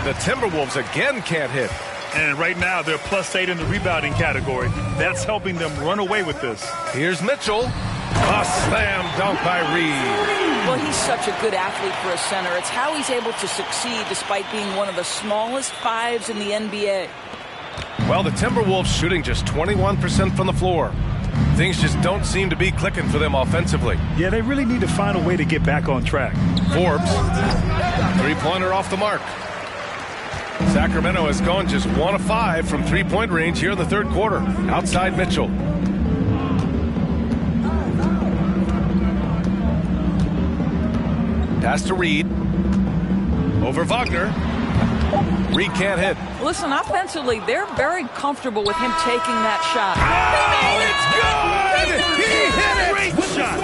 The Timberwolves again can't hit. And right now they're +8 in the rebounding category. That's helping them run away with this. Here's Mitchell. A slam dunk by Reed. Well, he's such a good athlete for a center. It's how he's able to succeed despite being one of the smallest 5s in the NBA. Well, the Timberwolves shooting just 21% from the floor. Things just don't seem to be clicking for them offensively. Yeah, they really need to find a way to get back on track. Forbes. 3-pointer off the mark. Sacramento has gone just 1 of 5 from 3-point range here in the third quarter. Outside Mitchell. Pass to Reed. Over Wagner. Reed can't hit. Listen, offensively, they're very comfortable with him taking that shot. Oh, it's good! He hit it! Great shot!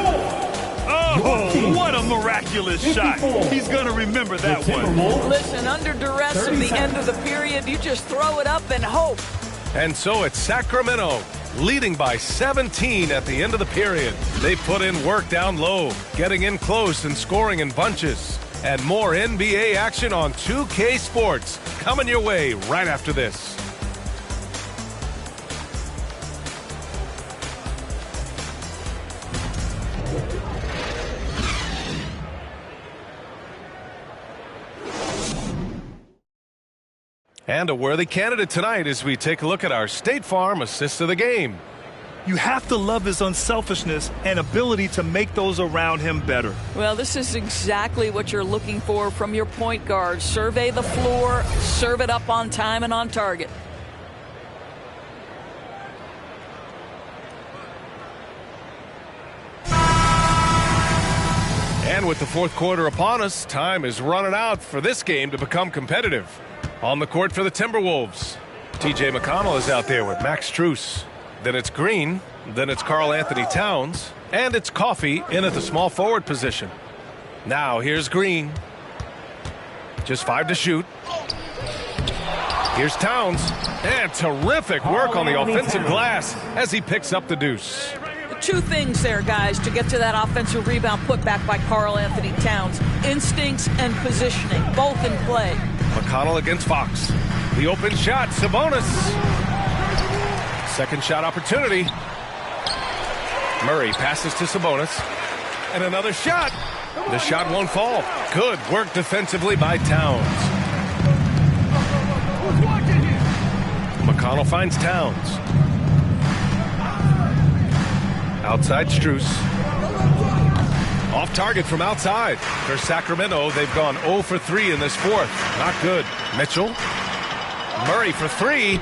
Oh, what a miraculous shot. He's going to remember that one. Listen, under duress at the end of the period, you just throw it up and hope. And so it's Sacramento leading by 17 at the end of the period. They put in work down low, getting in close and scoring in bunches. And more NBA action on 2K Sports coming your way right after this. And a worthy candidate tonight as we take a look at our State Farm assist of the game. You have to love his unselfishness and ability to make those around him better. Well, this is exactly what you're looking for from your point guard. Survey the floor, serve it up on time and on target. And with the fourth quarter upon us, time is running out for this game to become competitive. On the court for the Timberwolves, T.J. McConnell is out there with Max Strus. Then it's Green, then it's Karl Anthony Towns, and it's Coffey in at the small forward position. Now here's Green. Just 5 to shoot. Here's Towns, and terrific work on the offensive glass as he picks up the deuce. 2 things there, guys, to get to that offensive rebound put back by Karl Anthony Towns. Instincts and positioning, both in play. McConnell against Fox. The open shot, Sabonis. Second shot opportunity. Murray passes to Sabonis. And another shot. The shot won't fall. Good work defensively by Towns. McConnell finds Towns. Outside Strus. Off target from outside. For Sacramento, they've gone 0 for 3 in this fourth. Not good. Mitchell. Murray for 3.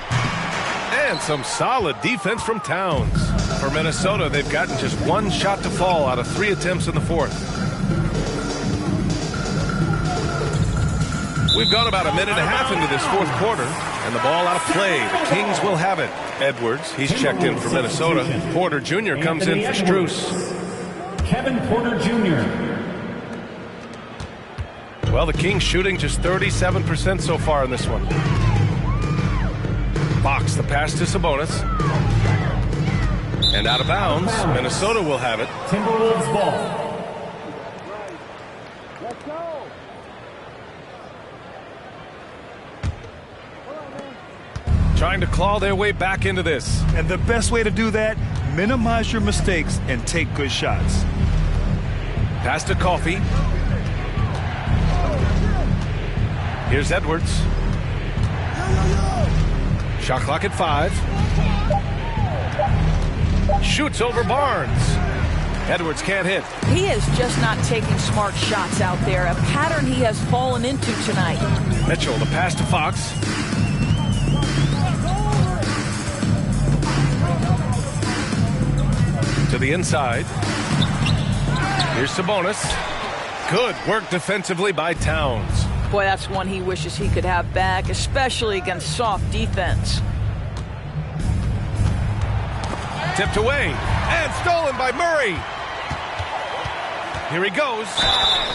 And some solid defense from Towns. For Minnesota, they've gotten just 1 shot to fall out of 3 attempts in the fourth. We've gone about a minute and a half into this fourth quarter, and the ball out of play. The Kings will have it. Edwards, he's checked in for Minnesota. Porter Jr. comes in for Strus. Kevin Porter Jr. Well, the Kings shooting just 37% so far in this one. Fox, the pass to Sabonis. And out of bounds, Minnesota will have it. Timberwolves ball. Trying to claw their way back into this. And the best way to do that, minimize your mistakes and take good shots. Pass to Coffey. Here's Edwards. Shot clock at 5. Shoots over Barnes. Edwards can't hit. He is just not taking smart shots out there, a pattern he has fallen into tonight. Mitchell, the pass to Fox. To the inside. Here's Sabonis. Good work defensively by Towns. Boy, that's one he wishes he could have back, especially against soft defense. Tipped away and stolen by Murray. Here he goes.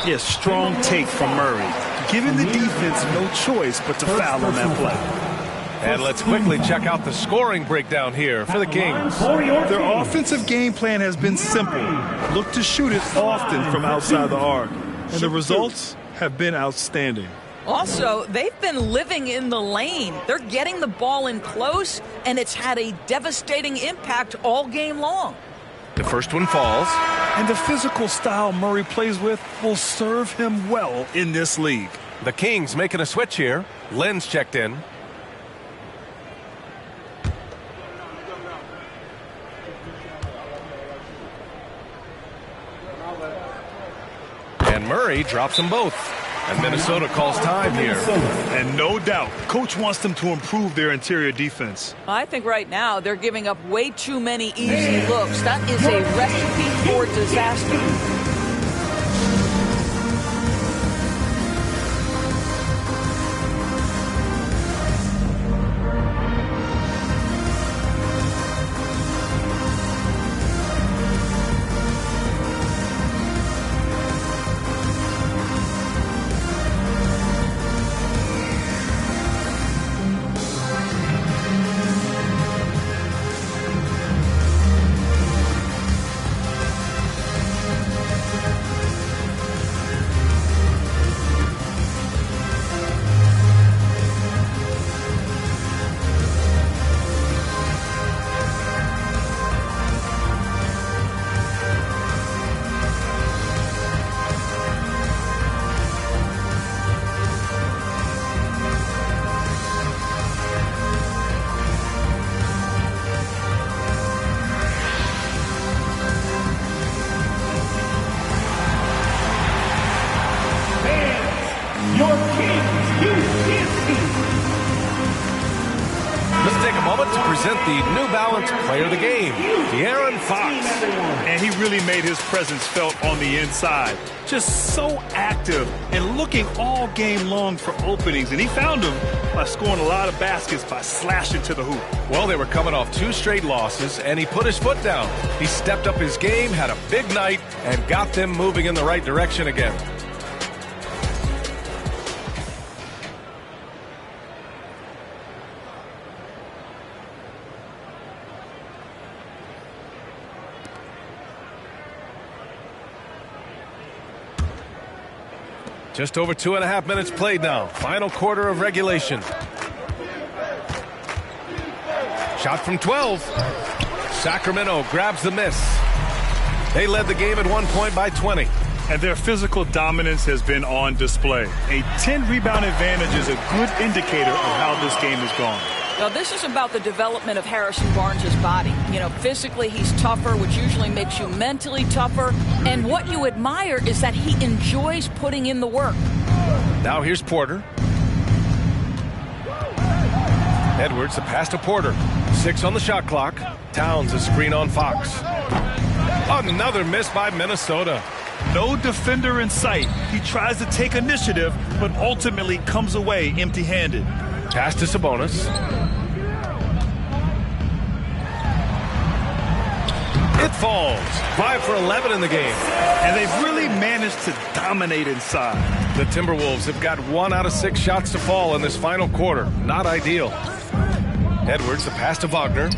Yes, strong take from Murray, giving the defense no choice but to foul on that play. And let's quickly check out the scoring breakdown here for the Kings. Their offensive game plan has been simple. Look to shoot it often from outside the arc. And the results have been outstanding. Also, they've been living in the lane. They're getting the ball in close, and it's had a devastating impact all game long. The first one falls. And the physical style Murray plays with will serve him well in this league. The Kings making a switch here. Len's checked in. And Murray drops them both. And Minnesota calls time here. And no doubt, coach wants them to improve their interior defense. I think right now they're giving up way too many easy looks. That is a recipe for disaster. The New Balance player of the game, De'Aaron Fox. And he really made his presence felt on the inside. Just so active and looking all game long for openings. And he found them by scoring a lot of baskets by slashing to the hoop. Well, they were coming off 2 straight losses, and he put his foot down. He stepped up his game, had a big night, and got them moving in the right direction again. Just over 2.5 minutes played now. Final quarter of regulation. Shot from 12. Sacramento grabs the miss. They led the game at one point by 20. And their physical dominance has been on display. A 10-rebound advantage is a good indicator of how this game has gone. Now, this is about the development of Harrison Barnes' body. You know, physically he's tougher, which usually makes you mentally tougher. And what you admire is that he enjoys putting in the work. Now here's Porter. Edwards, the pass to Porter. 6 on the shot clock. Towns, a screen on Fox. Another miss by Minnesota. No defender in sight. He tries to take initiative, but ultimately comes away empty-handed. Pass to Sabonis. It falls. 5 for 11 in the game. And they've really managed to dominate inside. The Timberwolves have got 1 out of 6 shots to fall in this final quarter. Not ideal. Edwards, the pass to Wagner.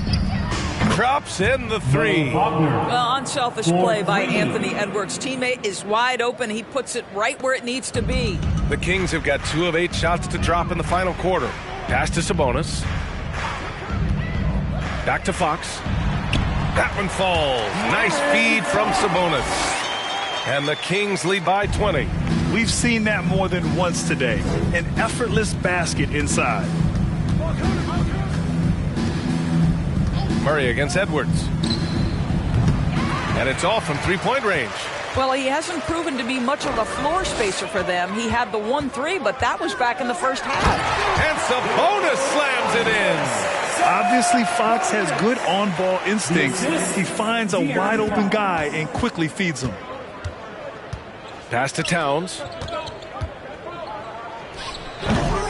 Drops in the 3. Well, unselfish play by Anthony Edwards. Teammate is wide open. He puts it right where it needs to be. The Kings have got 2 of 8 shots to drop in the final quarter. Pass to Sabonis. Back to Fox. That one falls. Nice feed from Sabonis. And the Kings lead by 20. We've seen that more than once today. An effortless basket inside. Murray against Edwards. And it's off from three-point range. Well, he hasn't proven to be much of a floor spacer for them. He had the 1-3, but that was back in the first half. And Sabonis slams it in. Obviously, Fox has good on-ball instincts. He finds a wide-open guy and quickly feeds him. Pass to Towns.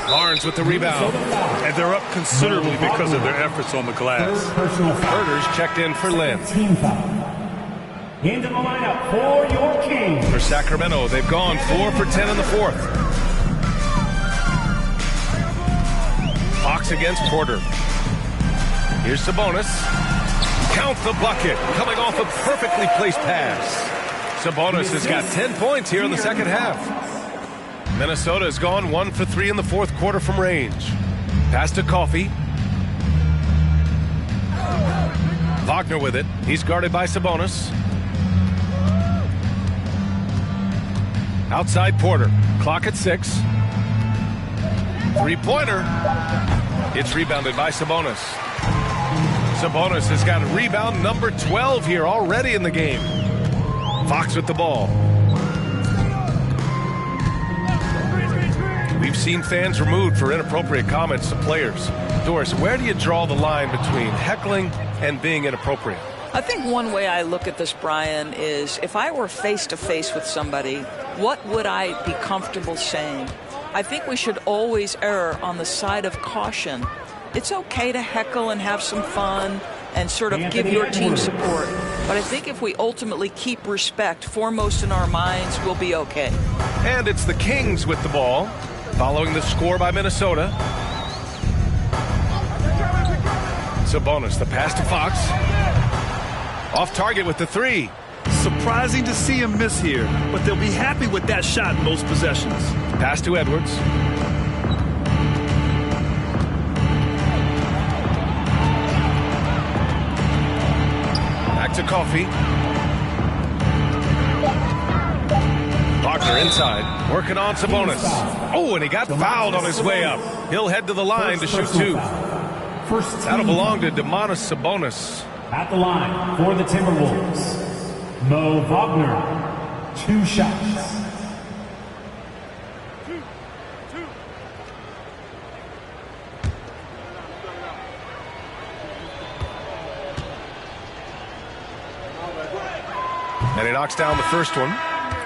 Barnes with the rebound. And they're up considerably because of their efforts on the glass. Herders checked in for Lynn. Into the lineup for your Kings. For Sacramento, they've gone 4 for 10 in the fourth. Fox against Porter. Here's Sabonis. Count the bucket. Coming off a perfectly placed pass. Sabonis has got 10 points here in the second half. Minnesota has gone 1 for 3 in the fourth quarter from range. Pass to Coffey. Wagner with it. He's guarded by Sabonis. Outside Porter. Clock at 6. Three-pointer. It's rebounded by Sabonis. Sabonis has got rebound number 12 here already in the game. Fox with the ball. We've seen fans removed for inappropriate comments to players. Doris, where do you draw the line between heckling and being inappropriate? I think one way I look at this, Brian, is if I were face-to-face with somebody, what would I be comfortable saying? I think we should always err on the side of caution. It's okay to heckle and have some fun and sort of give your team support. But I think if we ultimately keep respect foremost in our minds, we'll be okay. And it's the Kings with the ball, following the score by Minnesota. Sabonis, the pass to Fox. Off target with the three. Surprising to see him miss here, but they'll be happy with that shot in most possessions. Pass to Edwards. Back to Coffey. Wagner inside, working on Sabonis. Oh, and he got fouled on his way up. He'll head to the line to shoot two. That'll belong to Domantas Sabonis. At the line for the Timberwolves, Mo Wagner, 2 shots. And he knocks down the first one.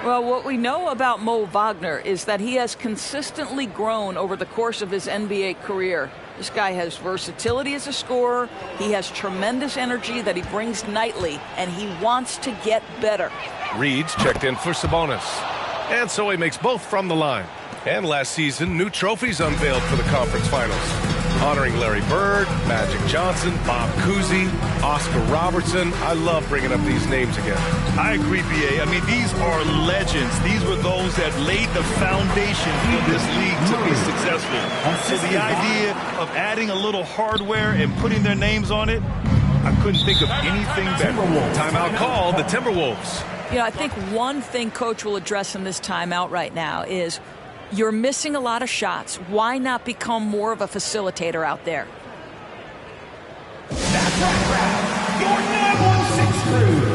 Well, what we know about Mo Wagner is that he has consistently grown over the course of his NBA career. This guy has versatility as a scorer. He has tremendous energy that he brings nightly, and he wants to get better. Reed's checked in for Sabonis. And so he makes both from the line. And last season, new trophies unveiled for the conference finals, honoring Larry Bird, Magic Johnson, Bob Cousy, Oscar Robertson. I love bringing up these names again. I agree, B.A. I mean, these are legends. These were those that laid the foundation for this league to be successful. So the idea of adding a little hardware and putting their names on it, I couldn't think of anything better. Timeout called the Timberwolves. You know, I think one thing Coach will address in this timeout right now is you're missing a lot of shots. Why not become more of a facilitator out there? That's right, your 916 crew.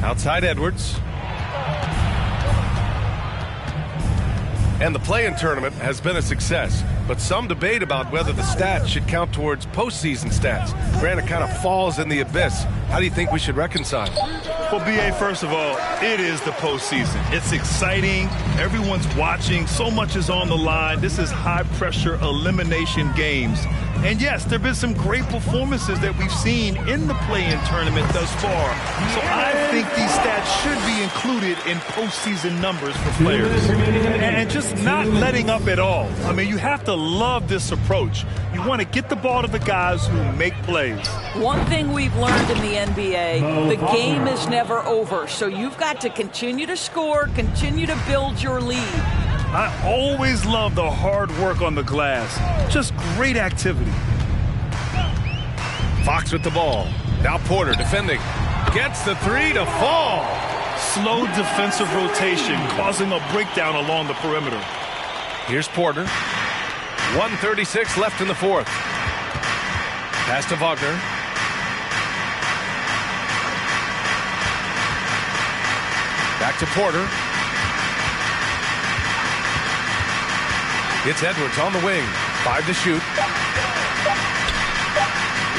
Outside Edwards. And the play-in tournament has been a success, but some debate about whether the stats should count towards postseason stats. Granted, it kind of falls in the abyss. How do you think we should reconcile? Well, B.A., first of all, it is the postseason. It's exciting. Everyone's watching. So much is on the line. This is high-pressure elimination games. And, yes, there have been some great performances that we've seen in the play-in tournament thus far. So I think these stats should be included in postseason numbers for players. And just not letting up at all. I mean, you have to love this approach. You want to get the ball to the guys who make plays. One thing we've learned in the NBA, the game is never over. So you've got to continue to score, continue to build your lead. I always love the hard work on the glass. Just great activity. Fox with the ball. Now Porter defending. Gets the three to fall. Slow defensive rotation causing a breakdown along the perimeter. Here's Porter. 1:36 left in the fourth. Pass to Wagner. Back to Porter. It's Edwards on the wing. 5 to shoot.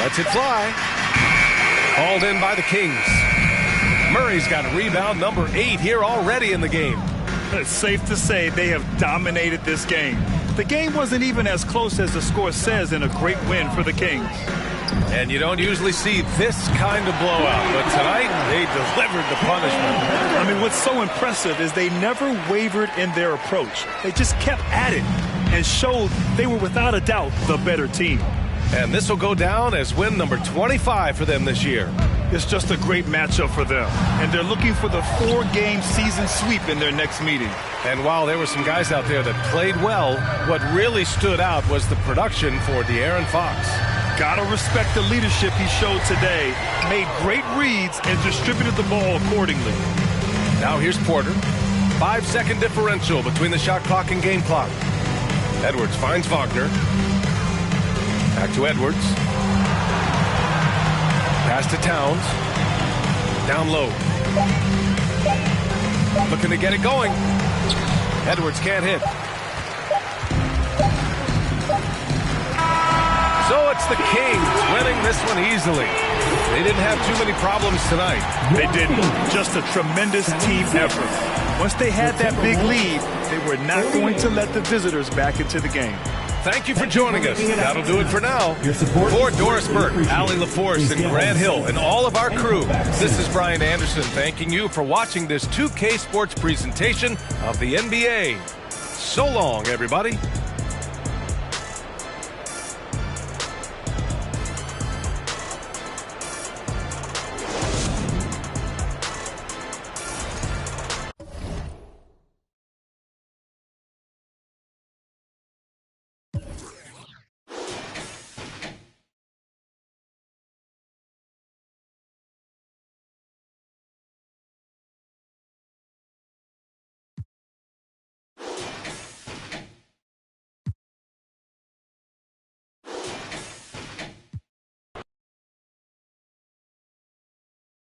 Lets it fly. Hauled in by the Kings. Murray's got rebound number 8 here already in the game. It's safe to say they have dominated this game. The game wasn't even as close as the score says in a great win for the Kings. And you don't usually see this kind of blowout, but tonight they delivered the punishment. I mean, what's so impressive is they never wavered in their approach. They just kept at it and showed they were without a doubt the better team. And this will go down as win number 25 for them this year. It's just a great matchup for them. And they're looking for the 4-game season sweep in their next meeting. And while there were some guys out there that played well, what really stood out was the production for De'Aaron Fox. Gotta respect the leadership he showed today. Made great reads and distributed the ball accordingly. Now here's Porter. 5-second differential between the shot clock and game clock. Edwards finds Wagner. Back to Edwards. Pass to Towns. Down low. Looking to get it going. Edwards can't hit. So it's the Kings winning this one easily. They didn't have too many problems tonight. They didn't. Just a tremendous team effort. Once they had that big lead, they were not going to let the visitors back into the game. Thank you for joining us. That'll do it for now. For Doris Burke, Allie LaForce, and Grant Hill, and all of our crew, this is Brian Anderson thanking you for watching this 2K Sports presentation of the NBA. So long, everybody.